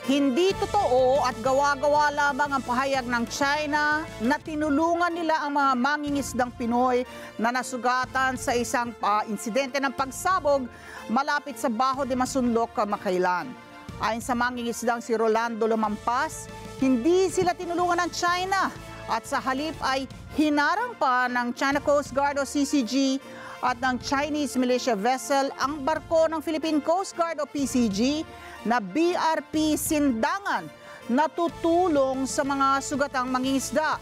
Hindi totoo at gawa-gawa lamang ang pahayag ng China na tinulungan nila ang mga mangingisdang Pinoy na nasugatan sa isang insidente ng pagsabog malapit sa Bajo de Masinloc kamakailan. Ayon sa mangingisdang si Rolando Lumampas, hindi sila tinulungan ng China at sa halip ay hinarang pa ng China Coast Guard o CCG at ng Chinese militia vessel ang barko ng Philippine Coast Guard o PCG na BRP Sindangan na tutulong sa mga sugatang mangingisda.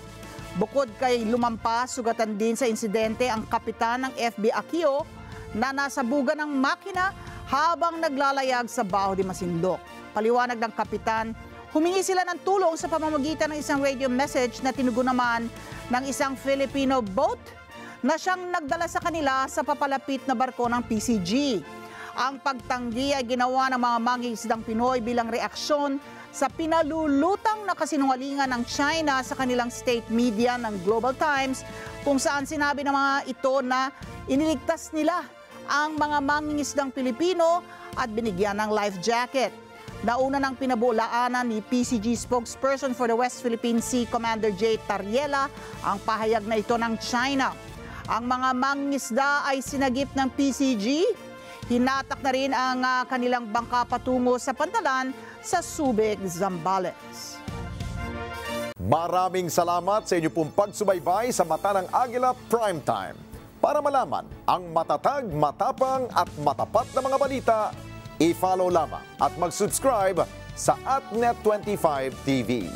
Bukod kay Lumampas, sugatan din sa insidente ang kapitan ng FB Aquio na nasabugan ng makina habang naglalayag sa Bajo de Masinloc. Paliwanag ng kapitan, humingi sila ng tulong sa pamamagitan ng isang radio message na tinugunaman ng isang Filipino boat na siyang nagdala sa kanila sa papalapit na barko ng PCG. Ang pagtanggi ay ginawa ng mga mangingisdang Pinoy bilang reaksyon sa pinalulutang na kasinungalingan ng China sa kanilang state media ng Global Times, kung saan sinabi ng mga ito na iniligtas nila ang mga mangingisdang Pilipino at binigyan ng life jacket. Nauna ng pinabulaanan ni PCG spokesperson for the West Philippine Sea Commander J. Tariela ang pahayag na ito ng China. Ang mga mangingisda ay sinagip ng PCG. Hinatak na rin ang kanilang bangka patungo sa Pantalan sa Subic, Zambales. Maraming salamat sa inyo pong pagsubaybay sa Mata ng Agila Primetime. Para malaman ang matatag, matapang at matapat na mga balita, i-follow lamang at mag-subscribe sa AtNet25 TV.